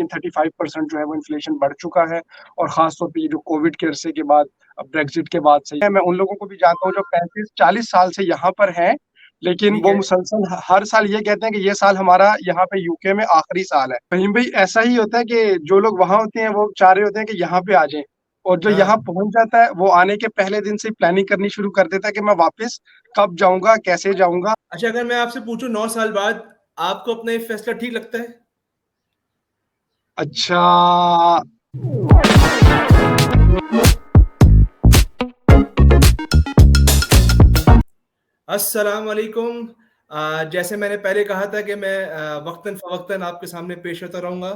30-35% जो है वो इन्फ्लेशन बढ़ चुका है और ख़ास तौर पे ये जो कोविड के अरसे के बाद ब्रेक्ज़िट के बाद से मैं उन लोगों को भी जानता हूँ जो 35-40 साल से यहाँ पर हैं, लेकिन ठीक वो है। मुसलसल हर साल ये कहते हैं कि ये साल हमारा यहाँ पे यूके में आखिरी साल है। फ़हीम भाई ऐसा ही होता है कि जो लोग वहाँ होते हैं वो चाह रहे होते हैं कि यहाँ पे आ जाएँ और जो यहाँ हाँ। पहुँच जाता है वो आने के पहले दिन से ही प्लानिंग करनी शुरू कर देता है कि मैं वापस कब जाऊँगा, कैसे जाऊँगा? अच्छा, अगर मैं आपसे पूछूँ 9 साल बाद आपको अपना ये फैसला ठीक लगता है? अच्छा। अस्सलाम वालेकुम। जैसे मैंने पहले कहा था कि मैं वक़्तन-फ़वक़्तन आपके सामने पेश होता रहूँगा।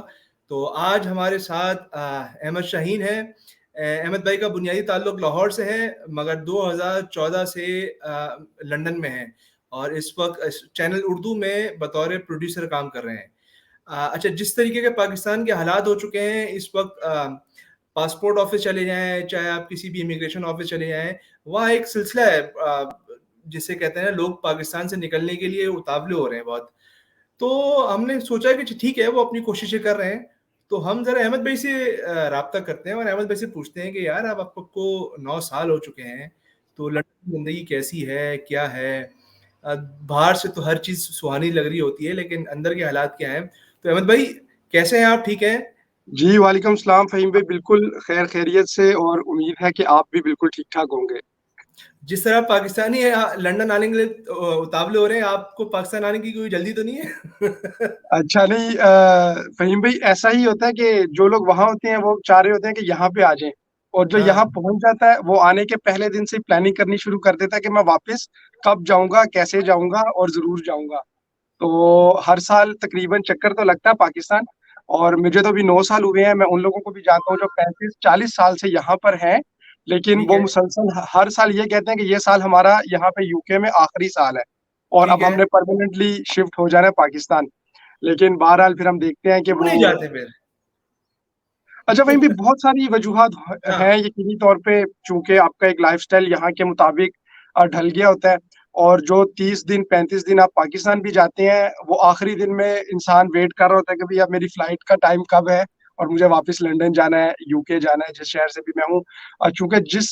तो आज हमारे साथ अहमद शाहीन हैं। अहमद भाई का बुनियादी ताल्लुक लाहौर से है, मगर 2014 से लंदन में हैं और इस वक़्त चैनल उर्दू में बतौर प्रोड्यूसर काम कर रहे हैं। अच्छा, जिस तरीके के पाकिस्तान के हालात हो चुके हैं इस वक़्त, पासपोर्ट ऑफ़िस चले जाएँ, चाहे आप किसी भी इमिग्रेशन ऑफ़िस चले जाएँ, वहाँ एक सिलसिला है, जिसे कहते हैं ना, लोग पाकिस्तान से निकलने के लिए उतावले हो रहे हैं बहुत। तो हमने सोचा कि ठीक है, वो अपनी कोशिशें कर रहे हैं, तो हम ज़रा अहमद भाई से राब्ता करते हैं और अहमद भाई से पूछते हैं कि यार अब आपको 9 साल हो चुके हैं, तो लंदन की ज़िंदगी कैसी है, क्या है? बाहर से तो हर चीज़ सुहानी लग रही होती है, लेकिन अंदर के हालात क्या हैं? तो अहमद भाई, कैसे हैं आप, ठीक हैं? जी, वालेकुम सलाम फ़हीम भाई, बिल्कुल खैरियत से और उम्मीद है कि आप भी बिल्कुल ठीक-ठाक होंगे। जिस तरह पाकिस्तानी लंदन आने के लिए उतावले हो रहे हैं, आपको पाकिस्तान आने की कोई जल्दी तो नहीं है? अच्छा नहीं फ़हीम भाई ऐसा ही होता है कि जो लोग वहाँ होते हैं वो चाह रहे होते हैं कि यहाँ पे आ जाएँ और जो यहाँ हाँ। पहुँच जाता है वो आने के पहले दिन से ही प्लानिंग करनी शुरू कर देता है कि मैं वापस कब जाऊँगा, कैसे जाऊँगा और ज़रूर जाऊँगा। तो हर साल तकरीबन चक्कर तो लगता है पाकिस्तान और मुझे तो अभी 9 साल हुए हैं, मैं उन लोगों को भी जानता हूँ जो 35-40 साल से यहाँ पर हैं, लेकिन ठीक वो है। मुसलसल हर साल ये कहते हैं कि ये साल हमारा यहाँ पे यूके में आखिरी साल है और ठीक अब है। हमने परमानेंटली शिफ्ट हो जाना है पाकिस्तान। लेकिन बहरहाल फिर हम देखते हैं कि क्यों वो नहीं जाते फिर? अच्छा वहीं भी बहुत सारी वजूहात हाँ। हैं यकीनी तौर पे चूँकि आपका एक लाइफ़स्टाइल यहाँ के मुताबिक ढल गया होता है और जो 30 दिन 35 दिन आप पाकिस्तान भी जाते हैं, वो आखिरी दिन में इंसान वेट कर रहा होता है कि भई अब मेरी फ्लाइट का टाइम कब है और मुझे वापस लंदन जाना है, यूके जाना है, जिस शहर से भी मैं हूँ। चूँकि जिस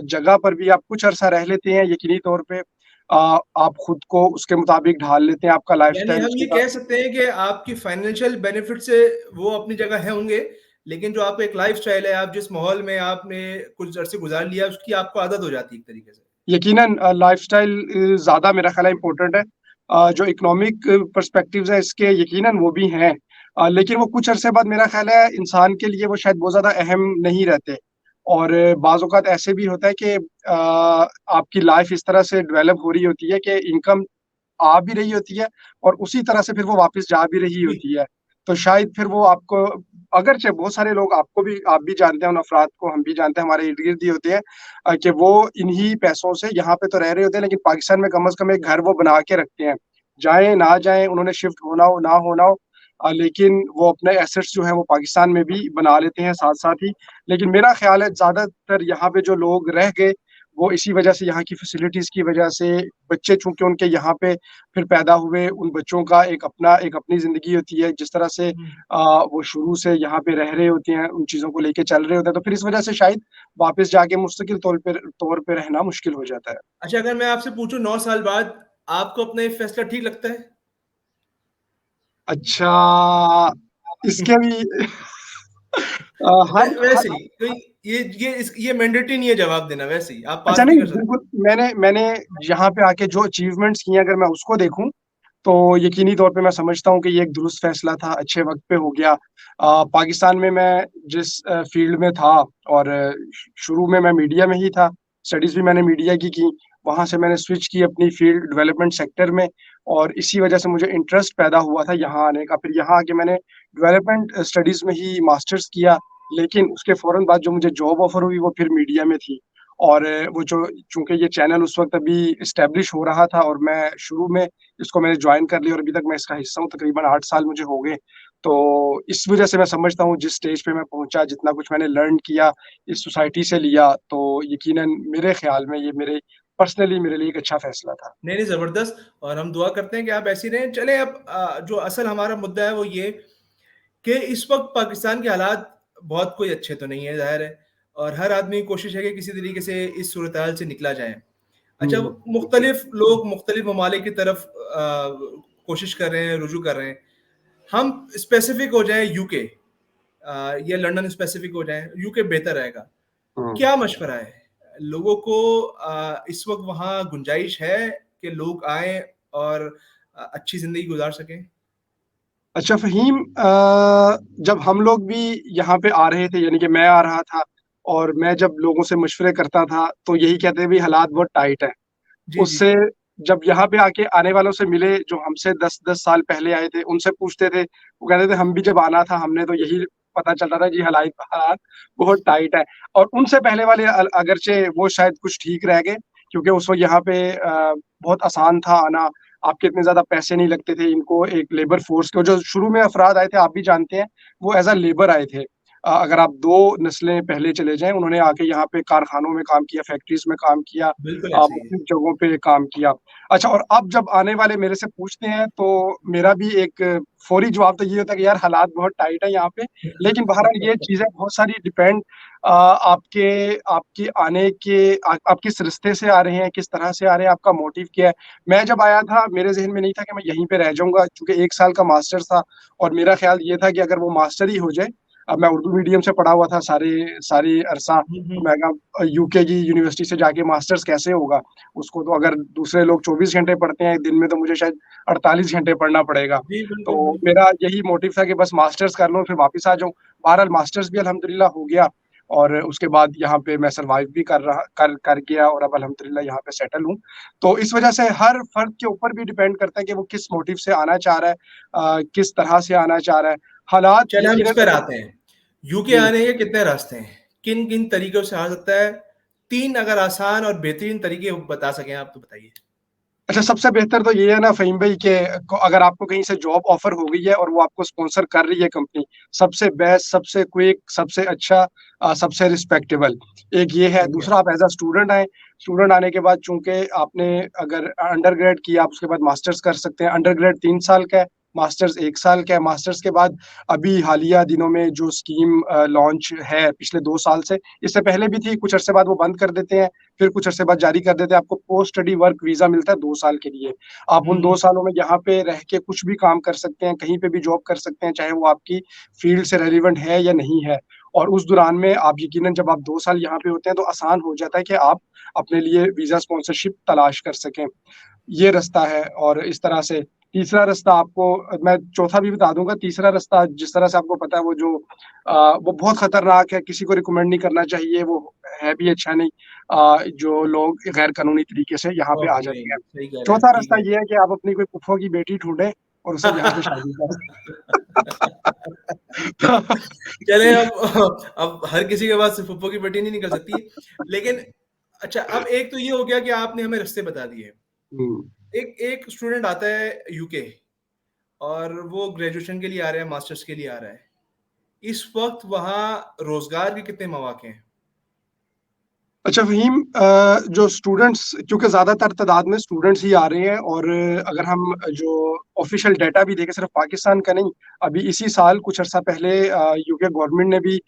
जगह पर भी आप कुछ अरसा रह लेते हैं, यकीनी तौर पे आप खुद को उसके मुताबिक ढाल लेते हैं, आपका यानी लाइफ़स्टाइल हम उसके ये कह सकते हैं कि आपकी फाइनेंशियल बेनिफिट से वो अपनी जगह हैं होंगे, लेकिन जो आपका एक लाइफ़स्टाइल है, आप जिस माहौल में आपने कुछ अरसे गुज़ार लिया, उसकी आपको आदत हो जाती है एक तरीके से। यकीनन लाइफ़स्टाइल ज़्यादा मेरा ख़्याल है इम्पोर्टेंट है। जो इकोनॉमिक पर्सपेक्टिव्स हैं इसके यकीनन वो भी हैं। लेकिन वो कुछ अरसे बाद मेरा ख़्याल है इंसान के लिए वो शायद बहुत ज़्यादा अहम नहीं रहते। और बाज़ औक़ात ऐसे भी होता है कि आपकी लाइफ़ इस तरह से डेवलप हो रही होती है कि इनकम आ भी रही होती है और उसी तरह से फिर वो वापस जा भी रही जी। होती है। तो शायद फिर वो आपको अगरचे बहुत सारे लोग आप भी जानते हैं उन अफ़राद को, हम भी जानते हैं, हमारे इर्द-गिर्द ही होते हैं कि वो इन्हीं पैसों से यहाँ पे तो रह रहे होते हैं लेकिन पाकिस्तान में कम से कम एक घर वो बना के रखते हैं। जाएँ, ना जाएँ, उन्होंने शिफ्ट होना हो, ना होना हो लेकिन वो अपने एसेट्स जो हैं वो पाकिस्तान में भी बना लेते हैं साथ-साथ ही। लेकिन मेरा ख़्याल है ज़्यादातर यहाँ पे जो लोग रह गए, वो इसी वजह से यहाँ की फैसिलिटीज़ की वजह से बच्चे चूँकि उनके यहाँ पे फिर पैदा हुए, उन बच्चों का एक अपनी ज़िंदगी होती है, जिस तरह से हुँ। वो शुरू से यहाँ पे रह रहे होते हैं, उन चीज़ों को लेके चल रहे होते हैं, तो फिर इस वजह से शायद वापस जाके मुस्तकिल तौर पे रहना मुश्किल हो जाता है। अच्छा, अगर मैं आपसे पूछूँ 9 साल बाद आपको अपना ये फैसला ठीक लगता है? अच्छा, इसके भी वै हर वैसे हर ही कोई ये मैंडेटरी नहीं है जवाब देना, वैसे ही आप अच्छा पास भी नहीं, कर सकते बिल्कुल मैंने मैंने यहाँ पे आके जो अचीवमेंट्स किए हैं अगर मैं उसको देखूँ, तो यकीनी तौर पे मैं समझता हूँ कि ये एक दुरुस्त फैसला था, अच्छे वक़्त पे हो गया। पाकिस्तान में मैं जिस फ़ील्ड में था और शुरू में मैं मीडिया में ही था, स्टडीज़ भी मैंने मीडिया की, वहाँ से मैंने स्विच की अपनी फ़ील्ड डेवलपमेंट सेक्टर में और इसी वजह से मुझे इंटरेस्ट पैदा हुआ था यहाँ आने का। फिर यहाँ आके मैंने डेवलपमेंट स्टडीज़ में ही मास्टर्स किया, लेकिन उसके फ़ौरन बाद जो मुझे जॉब ऑफ़र हुई वो फिर मीडिया में थी। और वो जो चूँकि ये चैनल उस वक़्त अभी एस्टेब्लिश हो रहा था और मैं शुरू में इसको मैंने जॉइन कर लिया और अभी तक मैं इसका हिस्सा हूँ, तकरीबन 8 साल मुझे हो गए। तो इस वज़ह से मैं समझता हूँ जिस स्टेज पे मैं पहुँचा, जितना कुछ मैंने लर्न किया, इस सोसाइटी से लिया, तो यकीनन मेरे ख़्याल में ये पर्सनली मेरे लिए एक अच्छा फ़ैसला था। नहीं, नहीं, ज़बरदस्त, और हम दुआ करते हैं कि आप ऐसे ही रहें। चलें, अब जो असल हमारा मुद्दा है वो ये कि इस वक़्त पाकिस्तान के हालात बहुत कोई अच्छे तो नहीं है, ज़ाहिर है, और हर आदमी की कोशिश है कि किसी तरीके से इस सूरत-हाल से निकला जाए। अच्छा, हुँ, मुख्तलिफ लोग मुख्तलिफ ममालिक की तरफ कोशिश कर रहे हैं, रुजू कर रहे हैं। हम स्पेसिफिक हो जाएँ यूके, या लंदन स्पेसिफिक हो जाएँ, यूके बेहतर रहेगा। हुँ। क्या मशवरा है? लोगों को इस वक़्त वहाँ गुंजाइश है कि लोग आएँ और अच्छी ज़िंदगी गुज़ार सकें? अच्छा फ़हीम, जब हम लोग भी यहाँ पे आ रहे थे, यानी कि मैं आ रहा था और मैं जब लोगों से मशवरे करता था, तो यही कहते हैं भई हालात बहुत टाइट हैं। जी, जी। उससे जब यहाँ पे आके आने वालों से मिले जो हमसे 10-10 साल पहले आए थे, उनसे पूछते थे, वो कहते थे हम भी जब आना था हमने तो यही पता चलता था जी हालात हालात बहुत टाइट है। और उनसे पहले वाले अगरचे वो शायद कुछ ठीक रह गए, क्योंकि उस वक़्त यहाँ पे बहुत आसान था आना, आपके इतने ज़्यादा पैसे नहीं लगते थे, इनको एक लेबर फ़ोर्स को जो शुरू में अफ़राद आए थे आप भी जानते हैं, वो एज़ अ लेबर आए थे। अगर आप 2 नस्लें पहले चले जाएँ, उन्होंने आके यहाँ पे कारखानों में काम किया, फैक्ट्रीज़ में काम किया, बिल्कुल ऐसे ही है। मुख्तलिफ जगहों पे काम किया। अच्छा, और अब जब आने वाले मेरे से पूछते हैं तो मेरा भी एक फ़ौरी जवाब तो ये होता है कि यार हालात बहुत टाइट है यहाँ पे। लेकिन बहरहाल ये चीज़ें बहुत सारी डिपेंड आपके आपके आने के आप किस रास्ते से आ रहे हैं, किस तरह से आ रहे हैं, आपका मोटिव क्या है। मैं जब आया था मेरे ज़हन में नहीं था कि मैं यहीं पे रह जाऊँगा, चूँकि 1 साल का मास्टर्स था और मेरा ख़्याल ये था कि अगर वो मास्टर ही हो जाए, अब मैं उर्दू मीडियम से पढ़ा हुआ था सारी अरसा, हुँ, तो हुँ। मैं कहा यूके की यूनिवर्सिटी से जाके मास्टर्स कैसे होगा? उसको तो अगर दूसरे लोग 24 घंटे पढ़ते हैं दिन में, तो मुझे शायद 48 घंटे पढ़ना पड़ेगा। जी, बिल्कुल, तो बिल्कुल। मेरा यही मोटिव था कि बस मास्टर्स कर लूँ फिर वापस आ जाऊँ। बहरहाल मास्टर्स भी अल्हम्दुलिल्लाह हो गया और उसके बाद यहाँ पे मैं सर्वाइव भी कर गया और अब अल्हम्दुलिल्लाह यहाँ पे सेटल हूँ। तो इस वजह से हर फ़र्द के ऊपर भी डिपेंड करता है कि वो किस मोटिव से आना चाह रहा है, किस तरह से आना चाह रहा है। हालात चलिए हम इस यकीनन पर अगर आते हैं। यूके जी। आने के कितने रास्ते हैं? किन-किन तरीकों से आ सकता है? 3 अगर आसान और बेहतरीन तरीके बता सकें आप तो बताइए? अच्छा, सबसे बेहतर तो ये है ना फ़हीम भाई कि को अगर आपको कहीं से जॉब ऑफ़र हो गई है और वो आपको स्पॉन्सर कर रही है कंपनी, सबसे बेस्ट, सबसे क्विक, सबसे अच्छा, सबसे रिस्पेक्टेबल, एक ये है। सही है। दूसरा, आप एज़ अ स्टूडेंट आएँ, स्टूडेंट आने के बाद चूँकि आपने अगर अंडरग्रेड किया, आप उसके बाद मास्टर्स कर सकते हैं। अंडरग्रेड 3 साल का है, मास्टर्स 1 साल का है। मास्टर्स के बाद अभी हालिया दिनों में जो स्कीम लॉन्च है पिछले 2 साल से, इससे पहले भी थी, कुछ अरसे बाद वो बंद कर देते हैं। फिर कुछ अरसे बाद जारी कर देते हैं, आपको पोस्ट स्टडी वर्क वीज़ा मिलता है 2 साल के लिए। आप उन 2 हुँ, सालों में यहाँ पे रह के कुछ भी काम कर सकते हैं, कहीं पे भी जॉब कर सकते हैं, चाहे वो आपकी फ़ील्ड से रेलेवेंट है या नहीं है। और उस दौरान में आप यकीनन जब आप 2 साल यहाँ पे होते हैं, तो आसान हो जाता है कि आप अपने लिए वीज़ा स्पॉन्सरशिप तलाश कर सकें। ये रास्ता है और इस तरह से तीसरा रास्ता आपको मैं चौथा भी बता दूँगा, तीसरा रास्ता जिस तरह से आपको पता है वो बहुत खतरनाक है, किसी को रिकमेंड नहीं करना चाहिए, वो है भी अच्छा नहीं, जो लोग गैर कानूनी तरीके से यहाँ पे ओह! आ नहीं, जाते हैं। सही कह रहे हैं, चौथा ठीक रास्ता है। ये है कि आप अपनी कोई फूफो की बेटी ढूँढें और उससे यहाँ पे शादी करें। चलें अब हर किसी के पास फूफो की बेटी नहीं निकल सकती। लेकिन अच्छा, अब एक तो ये हो गया कि आपने हमें रास्ते बता दिए। हुँ। एक एक स्टूडेंट आता है यूके और वो ग्रेजुएशन के लिए आ रहा है, मास्टर्स के लिए आ रहा है। इस वक़्त वहाँ रोज़गार के कितने मौके हैं? अच्छा फ़हीम, जो स्टूडेंट्स क्योंकि ज़्यादातर तादाद में स्टूडेंट्स ही आ रहे हैं और अगर हम जो ऑफ़िशियल डाटा भी देखें सिर्फ़ पाकिस्तान का नहीं, अभी इसी साल कुछ अर्सा पहले यूके गवर्नमेंट ने भी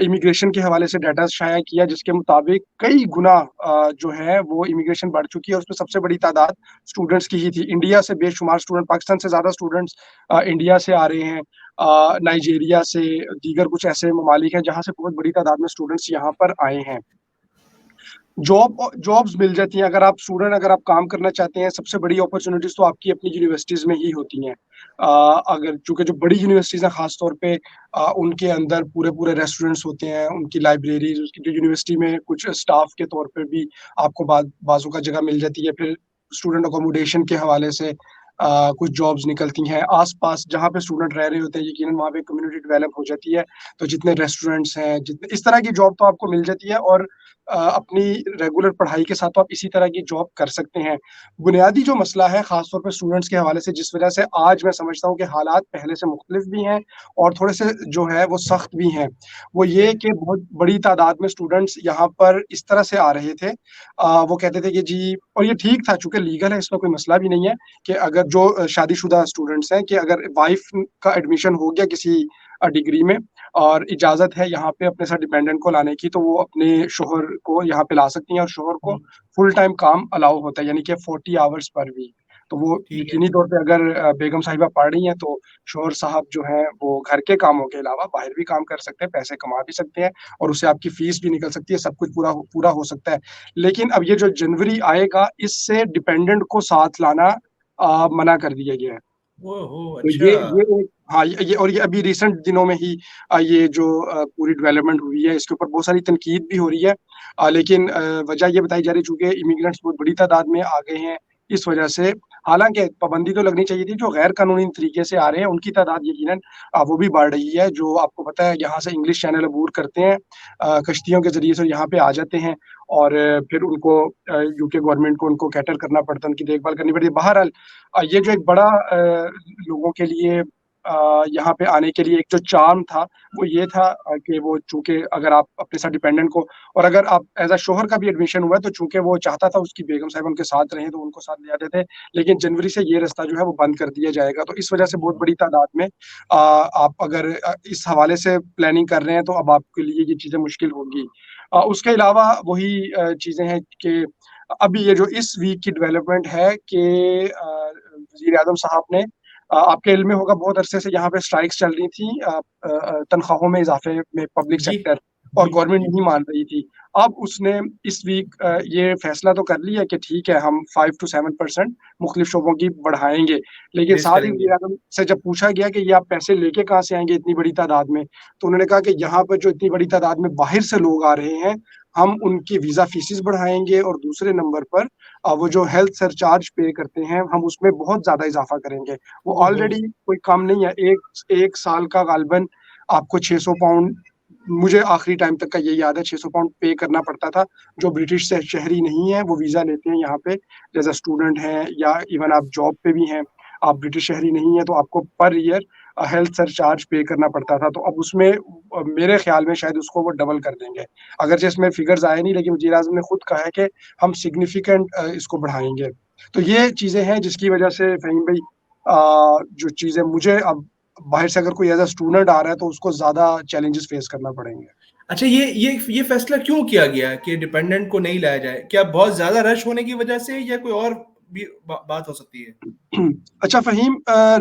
इमिग्रेशन के हवाले से डाटा शाया किया जिसके मुताबिक कई गुना जो है वो इमिग्रेशन बढ़ चुकी है और उसमें सबसे बड़ी तादाद स्टूडेंट्स की ही थी। इंडिया से बेशुमार स्टूडेंट, पाकिस्तान से ज़्यादा स्टूडेंट्स इंडिया से आ रहे हैं, नाइजीरिया से, दीगर कुछ ऐसे ममालिक हैं जहाँ से बहुत बड़ी तादाद में स्टूडेंट्स यहाँ पर आए हैं। जॉब्स मिल जाती हैं अगर आप काम करना चाहते हैं, सबसे बड़ी अपॉर्च्युनिटीज़ तो आपकी अपनी यूनिवर्सिटीज़ में ही होती हैं। अगर चूँकि जो बड़ी यूनिवर्सिटीज़ हैं ख़ास तौर पे उनके अंदर पूरे-पूरे रेस्टोरेंट्स होते हैं, उनकी लाइब्रेरीज़, उसकी जो यूनिवर्सिटी में कुछ स्टाफ के तौर पे भी आपको बाज़ू का जगह मिल जाती है। फिर स्टूडेंट अकोमोडेशन के हवाले से कुछ जॉब्स निकलती हैं। आस-पास जहाँ पे स्टूडेंट रह रहे होते हैं, यकीनन वहाँ पे कम्युनिटी डेवलप हो जाती है। तो जितने रेस्टोरेंट्स हैं, जितने इस तरह की जॉब तो आपको मिल जाती है और अपनी रेगुलर पढ़ाई के साथ तो आप इसी तरह की जॉब कर सकते हैं। बुनियादी जो मसला है ख़ास तौर पे स्टूडेंट्स के हवाले से जिस वज़ह से आज मैं समझता हूँ कि हालात पहले से मुख्तलिफ़ भी हैं और थोड़े-से जो है वो सख्त भी हैं। वो ये कि बहुत बड़ी तादाद में स्टूडेंट्स यहाँ पर इस तरह से आ रहे थे, वो कहते थे कि जी और ये ठीक था चूँकि लीगल है इसमें कोई मसला भी नहीं है कि अगर जो शादीशुदा स्टूडेंट्स हैं कि अगर वाइफ़ का एडमिशन हो गया किसी डिग्री में और इजाज़त है यहाँ पे अपने साथ डिपेंडेंट को लाने की, तो वो अपने शौहर को यहाँ पे ला सकती हैं और शौहर को हुँ, फुल टाइम काम अलाउ होता है, यानी कि 40 आवर्स पर वीक। तो वो ठीक है। यकीनी तौर पे अगर बेगम साहिबा पढ़ रही हैं, तो शौहर साहब जो हैं, वो घर के कामों के अलावा बाहर भी काम कर सकते हैं, पैसे कमा भी सकते हैं और उससे आपकी फ़ीस भी निकल सकती है, सब कुछ पूरा हो सकता है। लेकिन अब ये जो जनवरी आएगा, इससे डिपेंडेंट को साथ लाना मना कर दिया गया है। ओहो! तो अच्छा। ये एक हाँ, ये और ये अभी रिसेंट दिनों में ही ये जो पूरी डेवलपमेंट हुई है, इसके ऊपर बहुत सारी तनकीद भी हो रही है। लेकिन वजह ये बताई जा रही है चूँकि इमिग्रेंट्स बहुत बड़ी तादाद में आ गए हैं, इस वजह से हालाँकि पाबंदी तो लगनी चाहिए थी, जो गैर कानूनी तरीके से आ रहे हैं, उनकी तादाद यकीनन वो भी बढ़ रही है, जो आपको पता है यहाँ से इंग्लिश चैनल अबूर करते हैं कश्तियों के ज़रिए से यहाँ पे आ जाते हैं और फिर उनको यूके गवर्नमेंट को उनको कैटर करना पड़ता है, उनकी देखभाल करनी पड़ती है। बहरहाल ये जो एक बड़ा लोगों के लिए यहाँ पे आने के लिए एक जो चार्म था, वो ये था कि वो चूँकि अगर आप अपने साथ डिपेंडेंट को और अगर आप एज़ अ शौहर का भी एडमिशन हुआ है, तो चूँकि वो चाहता था उसकी बेगम साहिबा उनके साथ रहें, तो उनको साथ ले आते थे। लेकिन जनवरी से ये रास्ता जो है वो बंद कर दिया जाएगा, तो इस वजह से बहुत बड़ी तादाद में आप अगर इस हवाले से प्लानिंग कर रहे हैं, तो अब आपके लिए ये चीज़ें मुश्किल होंगी। उसके अलावा वही चीज़ें हैं कि अभी ये जो इस वीक की डेवलपमेंट है कि वज़ीर-ए-आज़म साहब ने आपके इल्म में होगा बहुत अरसे से यहाँ पे स्ट्राइक्स चल रही थी तनख्वाहों में इज़ाफ़े में पब्लिक जी। सेक्टर और जी, जी, गवर्नमेंट जी। नहीं मान रही थी। अब उसने इस वीक ये फैसला तो कर लिया कि ठीक है हम 5 टू 7% मुख्तलिफ शोबों की बढ़ाएँगे। लेकिन रेज़ साथ ही करेंगे। वज़ीर-ए-आज़म से जब पूछा गया कि ये आप पैसे लेके कहाँ से आएँगे इतनी बड़ी तादाद में? तो उन्होंने कहा कि यहाँ पर जो इतनी बड़ी तादाद में बाहर से लोग आ रहे हैं, हम उनकी वीज़ा फ़ीसेस बढ़ाएँगे और दूसरे नंबर पर वो जो हेल्थ सरचार्ज पे करते हैं, हम उसमें बहुत ज़्यादा इज़ाफ़ा करेंगे। वो ओहो! ऑलरेडी कोई कम नहीं है, 1 साल का गालबन आपको 600 पाउंड मुझे आखिरी टाइम तक का यही याद है 600 पाउंड पे करना पड़ता था। जो ब्रिटिश शहरी नहीं है, वो वीज़ा लेते हैं यहाँ पे एज़ अ स्टूडेंट हैं या इवन आप जॉब पे भी हैं, आप ब्रिटिश शहरी नहीं हैं, तो आपको पर ईयर हेल्थ सरचार्ज पे करना पड़ता था। तो अब उसमें मेरे ख़्याल में शायद उसको वो डबल कर देंगे। अगरचे इसमें फ़िगर्स आए नहीं, लेकिन वज़ीर-ए-आज़म ने खुद कहा है कि हम सिग्निफिकेंट इसको बढ़ाएँगे। तो ये चीज़ें हैं जिसकी वजह से फ़हीम भई जो चीज़ें मुझे अब बाहर से अगर कोई एज़ अ स्टूडेंट आ रहा है तो उसको ज़्यादा चैलेंजेस फेस करना पड़ेंगे। अच्छा, ये फ़ैसला क्यों किया गया कि डिपेंडेंट को नहीं लाया जाए? क्या बहुत ज़्यादा रश होने की वजह से या कोई और भी बात हो सकती है? अच्छा फ़हीम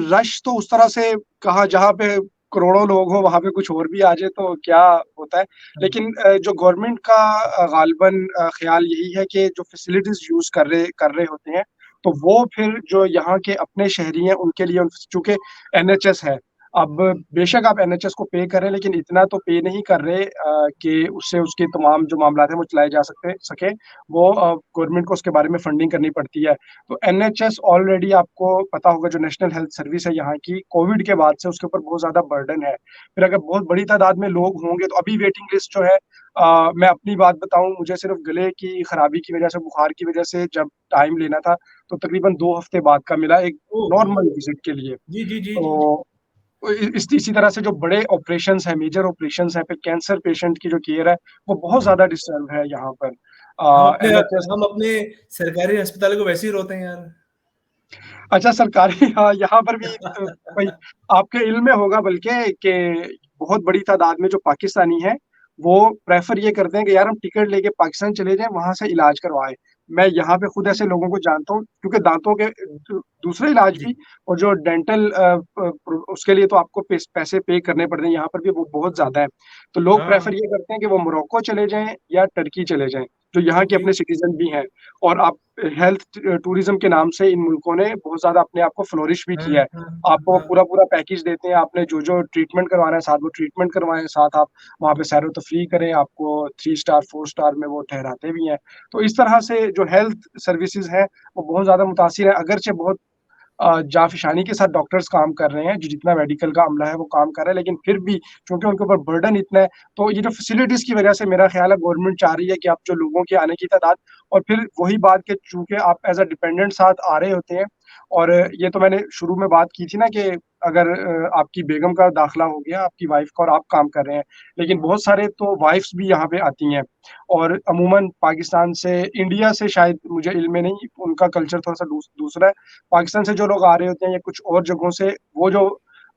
रश तो उस तरह से कहा जहाँ पे करोड़ों लोग हों वहाँ पे कुछ और भी आ जाए तो क्या होता है। हुँ, लेकिन जो गवर्नमेंट का ग़ालिबन ख़्याल यही है कि जो फैसिलिटीज़ यूज़ कर रहे होते हैं, तो वो फिर जो यहाँ के अपने शहरी हैं उनके लिए चूँकि एनएचएस है। अब बेशक आप एनएचएस को पे कर रहे हैं लेकिन इतना तो पे नहीं कर रहे कि उससे उसके तमाम जो मामलात हैं वो चलाए जा सकें। वो गवर्नमेंट को उसके बारे में फंडिंग करनी पड़ती है। तो एनएचएस ऑलरेडी आपको पता होगा जो नेशनल हेल्थ सर्विस है यहाँ की, कोविड के बाद से उसके ऊपर बहुत ज़्यादा बर्डन है। फिर अगर बहुत बड़ी तादाद में लोग होंगे तो अभी वेटिंग लिस्ट जो है मैं अपनी बात बताऊँ मुझे सिर्फ़ गले की खराबी की वज़ह से, बुखार की वज़ह से जब टाइम लेना था, तो तकरीबन 2 हफ़्ते बाद का मिला एक नॉर्मल ओहो! विज़िट के लिए। जी, जी, जी, जी। तो इसी तरह से जो बड़े ऑपरेशंस हैं, मेजर ऑपरेशंस हैं, फिर कैंसर पेशेंट की जो केयर है, वो बहुत ज़्यादा डिस्टर्ब है यहाँ पर। एनएचएस हम अपने सरकारी अस्पताल को वैसे ही रोते हैं यार। अच्छा सरकारी हाँ, यहाँ पर भी भाई आपके इल्म में होगा बल्कि कि बहुत बड़ी तादाद में जो पाकिस्तानी हैं, वो प्रेफ़र ये करते हैं कि यार हम टिकट लेके पाकिस्तान चले जाएँ, वहाँ से इलाज करवाएँ। मैं यहाँ पे खुद ऐसे लोगों को जानता हूँ क्योंकि दाँतों के दूसरे इलाज जी। भी और जो डेंटल उसके लिए तो आपको पैसे पे करने पड़ते हैं, यहाँ पर भी वो बहुत ज़्यादा है। तो लोग हाँ, प्रेफ़र ये करते हैं कि वो मोरक्को चले जाएँ या टर्की चले जाएँ, जो यहाँ के ओके। अपने सिटीज़न भी हैं और आप हेल्थ टूरिज़्म के नाम से इन मुल्कों ने बहुत ज़्यादा अपने आप को फ्लोरिश भी हाँ, किया है। हाँ, आपको हाँ। पूरा-पूरा पैकेज देते हैं, आपने जो-जो ट्रीटमेंट करवाना है, साथ वो ट्रीटमेंट करवाएँ, साथ आप वहाँ पे सैरो-तफ़रीह करें, आपको 3 स्टार, 4 स्टार में वो ठहराते भी हैं। तो इस तरह से जो हेल्थ सर्विसेज़ हैं, वो बहुत ज़्यादा मुतासिर है, अगरचे बहुत जाँफशानी के साथ डॉक्टर्स काम कर रहे हैं, जो जितना मेडिकल का अमला है वो काम कर रहा है, लेकिन फिर भी चूँकि उनके ऊपर बर्डन इतना है, तो ये जो फैसिलिटीज़ की वजह से मेरा ख़्याल है गवर्नमेंट चाह रही है कि आप जो लोगों के आने की तादाद और फिर वही बात कि चूँकि आप एज़ अ डिपेंडेंट साथ आ रहे होते हैं और ये तो मैंने शुरू में बात की थी ना कि अगर आपकी बेगम का दाखिला हो गया, आपकी वाइफ़ का और आप काम कर रहे हैं, लेकिन बहुत सारे तो वाइफ़्स भी यहाँ पे आती हैं और अमूमन पाकिस्तान से इंडिया से शायद मुझे इल्म में नहीं, उनका कल्चर थोड़ा-सा दूसरा है। पाकिस्तान से जो लोग आ रहे होते हैं या कुछ और जगहों से, वो जो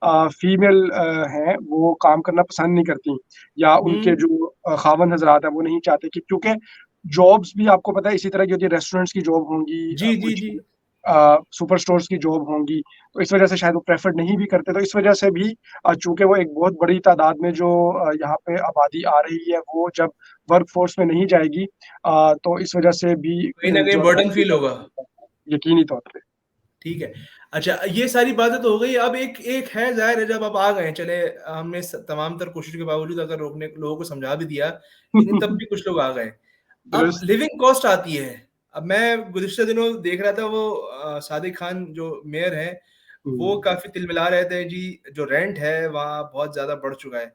फीमेल हैं वो काम करना पसंद नहीं करती, या उनके हुँ। जो खावंद हज़रात हैं वो नहीं चाहते कि, क्योंकि जॉब्स भी आपको पता है इसी तरह की होती है, रेस्टोरेंट्स की जॉब होंगी, जी, जी, कुछ जी। सुपर स्टोर्स की जॉब होंगी, तो इस वजह से शायद वो प्रेफर नहीं भी करते। तो इस वजह से भी चूँकि वो एक बहुत बड़ी तादाद में जो यहाँ पे आबादी आ रही है, वो जब वर्कफ़ोर्स में नहीं जाएगी, तो इस वजह से भी कहीं न कहीं जो बर्डन फ़ील होगा। यकीनी तौर पे। ठीक है। अच्छा, ये सारी बातें तो हो गई, अब एक एक है, ज़ाहिर है जब आप आ गए हैं, चले हमने तमाम तर कोशिश के बावजूद अगर रोकने लोगों को समझा भी दिया, लेकिन तब भी कुछ लोग आ गए। अब दुरुस्त। लिविंग कॉस्ट आती है। अब मैं गुज़िश्ता दिनों देख रहा था, वो सादिक खान जो मेयर हैं, वो हुँ। काफ़ी तिलमिला रहे थे जी, जो रेंट है वहाँ बहुत ज़्यादा बढ़ चुका है।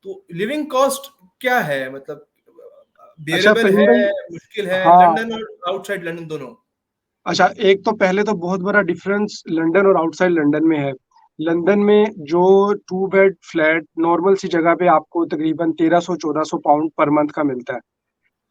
तो लिविंग कॉस्ट क्या है? मतलब अच्छा बियरेबल फ़हीम है, भाई। मुश्किल है, हाँ, लंदन और आउटसाइड लंदन दोनों? अच्छा, एक तो पहले तो बहुत बड़ा डिफ़रेंस लंदन और आउटसाइड लंदन में है। लंदन में जो 2 बेड फ्लैट नॉर्मल सी जगह पे आपको तकरीबन 1300-1400 पाउंड पर मंथ का मिलता है। ठीक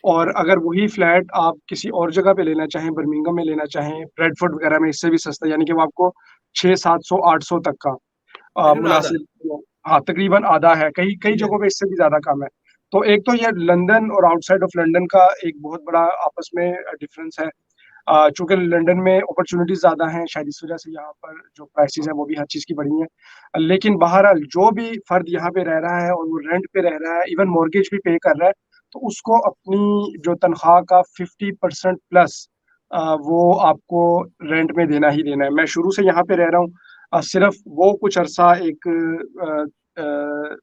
और है। अगर वही फ्लैट आप किसी और जगह पे लेना चाहें, बर्मिंघम में लेना चाहें, ब्रेडफ़ोर्ड वगैरह में, इससे भी सस्ता, यानी कि वो आपको 600-700-800 तक का तकरीबन आधा। मुनासिब, हाँ, तकरीबन आधा है, कई कई ठीक है। जगहों पे इससे भी ज़्यादा कम है। तो एक तो ये लंदन और आउटसाइड ऑफ लंदन का एक बहुत बड़ा आपस में डिफ़रेंस है। चूँकि लंदन में अपॉर्च्युनिटीज़ ज़्यादा हैं, शायद इस वज़ह से यहाँ पर जो प्राइसेज़ हैं, वो भी हर चीज़ की बढ़ी हैं। लेकिन बहरहाल जो भी फ़र्द यहाँ पे रह रहा है और वो रेंट पे रह रहा है, इवन मॉर्गेज भी पे कर रहा है, तो उसको अपनी जो तनख़्वाह का 50% प्लस वो आपको रेंट में देना ही देना है। मैं शुरू से यहाँ पे रह रहा हूँ, सिर्फ़ वो कुछ अरसा एक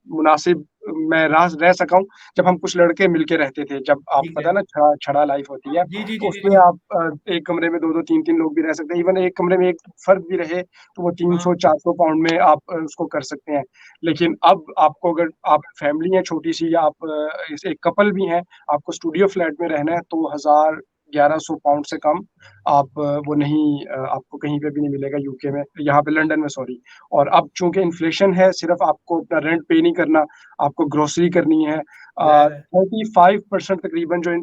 मुनासिब मैं रह सका हूँ, जब हम कुछ लड़के मिल के रहते थे। जब आपको ठीक पता है। है ना, छड़ा छड़ा लाइफ़ होती है, जी, जी, तो जी, जी, उसमें जी। आप एक कमरे में 2-2 3-3 लोग भी रह सकते हैं। इवन एक कमरे में एक फर्द भी रहे, तो वो हाँ, 300-400 पाउंड में आप उसको कर सकते हैं। लेकिन अब आपको, अगर आप फैमिली है छोटी-सी, या आप इस एक कपल भी हैं, आपको स्टूडियो फ्लैट में रहना है, तो 1000 1100 पाउंड से कम आप वो नहीं, आपको कहीं पे भी नहीं मिलेगा यूके में, यहाँ पे लंदन में, सॉरी। और अब चूँकि इन्फ्लेशन है, सिर्फ़ आपको अपना रेंट पे नहीं करना, आपको ग्रोसरी करनी है। ज़ाहिर है। 35% तकरीबन जो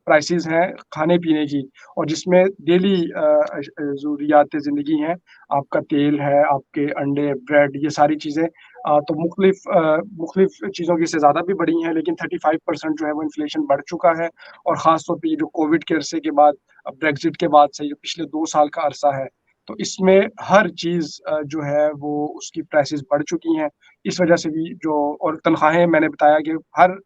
प्राइसेज़ हैं खाने-पीने की, और जिसमें डेली ज़रूरियात ज़िंदगी हैं, आपका तेल है, आपके अंडे, ब्रेड, ये सारी चीज़ें, तो मुख़्तलिफ़ चीज़ों की इससे ज़्यादा भी बढ़ी हैं, लेकिन 35% जो है वो इन्फ्लेशन बढ़ चुका है। और ख़ास तौर पे ये जो कोविड के अरसे के बाद, ब्रेक्ज़िट के बाद से, जो पिछले 2 साल का अरसा है, तो इसमें हर चीज़ जो है वो उसकी प्राइसेज़ बढ़ चुकी हैं। इस वजह से भी जो, और तनख़्वाहें, मैंने बताया कि हर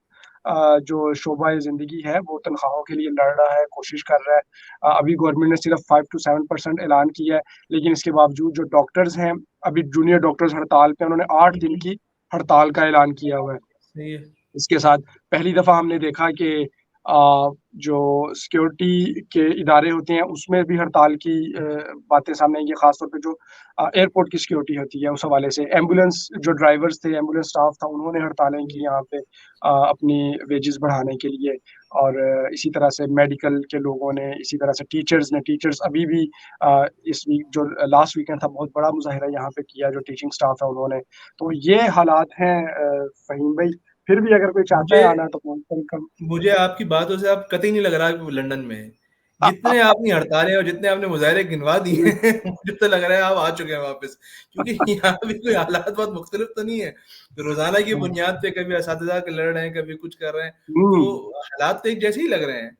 जो शोबा ज़िंदगी है, वो तनख़्वाहों के लिए लड़ रहा है, कोशिश कर रहा है। अभी गवर्नमेंट ने सिर्फ़ 5 टू 7% ऐलान किया है, लेकिन इसके बावजूद जो डॉक्टर्स हैं, अभी जूनियर डॉक्टर्स हड़ताल पे हैं, उन्होंने 8 दिन हुँ, की हड़ताल का ऐलान किया हुआ है। सही है। इसके साथ पहली दफ़ा हमने देखा कि जो सिक्योरिटी के इदारे होते हैं, उसमें भी हड़ताल की बातें सामने आई हैं, ख़ास तौर पे जो एयरपोर्ट की सिक्योरिटी होती है, उस हवाले से। एम्बुलेंस जो ड्राइवर्स थे, एम्बुलेंस स्टाफ था, उन्होंने हड़तालें की जी, यहाँ पे अपनी वेजेज़ बढ़ाने के लिए। और इसी तरह से मेडिकल के लोगों ने, इसी तरह से टीचर्स अभी भी इस वीक, जो लास्ट वीकेंड था, बहुत बड़ा मुज़ाहिरा यहाँ पे किया, जो टीचिंग स्टाफ है उन्होंने। तो ये हालात हैं फ़हीम भाई। फिर भी अगर कोई चाहता मुझे है आना, तो वेलकम। मुझे आपकी बातों से अब कतई नहीं लग रहा कि वो लंदन में है। जितने आपने हड़तालें और जितने आपने मुज़ाहरे गिनवा दिए हुँ, हैं, मुझे तो लग रहा है आप आ चुके हैं वापस। क्योंकि यहाँ भी कोई हालात बहुत मुख्तलिफ तो नहीं है। रोज़ाना की हुँ, बुनियाद पे कभी असातिज़ा के लड़ रहे हैं, कभी कुछ कर रहे हैं, हुँ। तो हालात तो एक जैसे ही लग रहे हैं।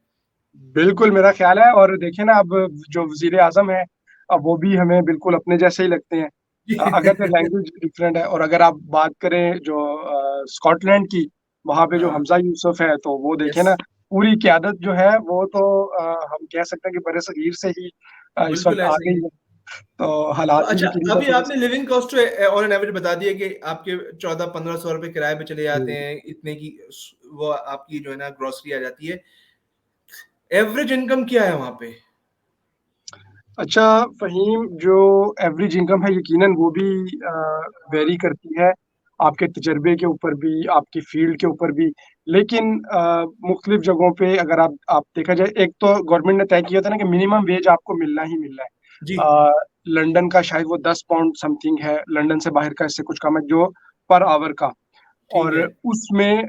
बिल्कुल, मेरा ख़्याल है। और देखिए ना, अब जो वज़ीर-ए-आज़म हैं, अब वो भी हमें बिल्कुल अपने जैसे ही लगते हैं। अगर तो लैंग्वेज डिफरेंट है, और अगर आप बात करें जो स्कॉटलैंड की, वहाँ पे जो हाँ, हमज़ा यूसुफ है, तो वो देखिए यस, ना, पूरी क़यादत जो है वो तो हम कह सकते हैं कि बरे-सग़ीर से ही इस बिल्कुल वक़्त आ ऐसे ही गई है। है। तो तो हालात भी अच्छा, यकीनी तौर अभी पे आपने लिविंग कॉस्ट पे ऑन एन एवरेज बता दिया कि आपके 14-1500 रुपए किराए पे चले जाते हुँ। हैं, इतने की वो आपकी जो है ना ग्रोसरी आ जाती है। एवरेज इनकम क्या है वहाँ पे? अच्छा फ़हीम, जो एवरेज इनकम है, यकीनन वो भी वेरी करती है, आपके तजर्बे के ऊपर भी, आपकी फ़ील्ड के ऊपर भी। लेकिन मुख्तलिफ़ जगहों पे अगर आप देखा जाए, एक तो गवर्नमेंट ने तय किया था ना कि मिनिमम वेज आपको मिलना ही मिलना है। जी, लंदन का शायद वो 10 पाउंड समथिंग है, लंदन से बाहर का इससे कुछ कम है, जो पर आवर का। ठीक और है। उसमें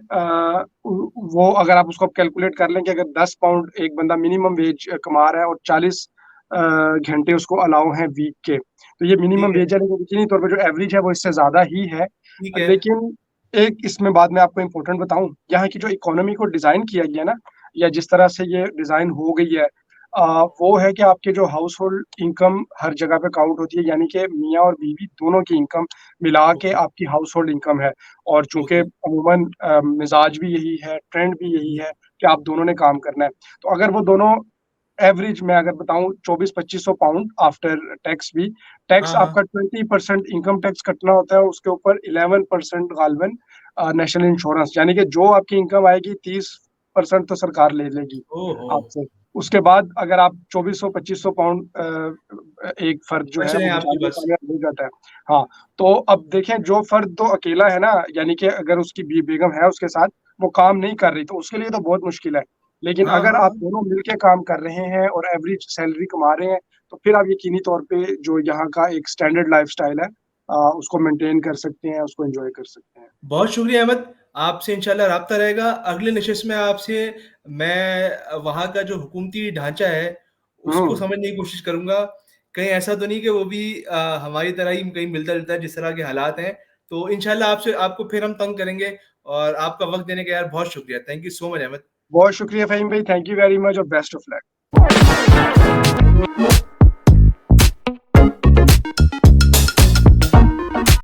वो अगर आप उसको कैलकुलेट कर लें कि अगर 10 पाउंड एक बंदा मिनिमम वेज कमा रहा है, और 40 घंटे उसको अलाउ हैं वीक के। तो ये ठीक मिनिमम है, वेज है, लेकिन यकीनी तौर पे जो एवरेज है वो इससे ज़्यादा ही है। ठीक है। लेकिन एक इसमें बात मैं आपको इम्पोर्टेंट बताऊँ, यहाँ की जो इकोनॉमी को डिज़ाइन किया गया ना, या जिस तरह से ये डिज़ाइन हो गई है, वो है कि आपके जो हाउस होल्ड इनकम हर जगह पे काउंट होती है, यानी कि मियाँ और बीवी दोनों की इनकम मिला के ओके, आपकी हाउस होल्ड इनकम है। और चूँकि ओके। अमूमन मिज़ाज भी यही है, ट्रेंड भी यही जी, है कि आप दोनों ने काम करना है। तो अगर वो दोनों एवरेज मैं अगर बताऊँ 24-2500 पाउंड आफ्टर टैक्स भी, टैक्स हाँ, हाँ। आपका 20% इनकम टैक्स कटना होता है, उसके ऊपर 11% गालिबन नेशनल इंश्योरेंस, यानी कि जो आपकी इनकम आएगी 30% तो सरकार ले लेगी ओहो! आपसे। उसके बाद अगर आप 2400-2500 पाउंड एक फर्द जो बच है रहे वो हैं आपके बचाने में पास। कामयाब हो जाता है। हाँ, तो अब देखें जो फर्द तो अकेला है ना, यानी कि अगर उसकी बेगम है उसके साथ, वो काम नहीं कर रही, तो उसके लिए तो बहुत मुश्किल है। लेकिन हाँ, अगर हाँ, आप हाँ। दोनों मिलके काम कर रहे हैं और एवरेज सैलरी कमा रहे हैं, तो फिर आप यकीनी तौर पे जो यहाँ का एक स्टैंडर्ड लाइफ़स्टाइल है उसको मेंटेन कर सकते हैं, उसको एन्जॉय कर सकते हैं। बहुत शुक्रिया अहमद, आपसे इंशाल्लाह राब्ता रहेगा। अगले नशिस्त में आपसे मैं वहाँ का जो हुकूमती ढाँचा है, उसको हुँ, समझने की कोशिश करूँगा। कहीं ऐसा तो नहीं कि वो भी हमारी तरह ही कहीं मिलता-जुलता है, जिस तरह के हालात हैं। तो इंशाल्लाह आपसे आपको फिर हम तंग करेंगे और आपका वक़्त देने का यार बहुत शुक्रिया। Thank you so much Ahmad. बहुत शुक्रिया फ़हीम भाई, थैंक यू वेरी मच और बेस्ट ऑफ लक।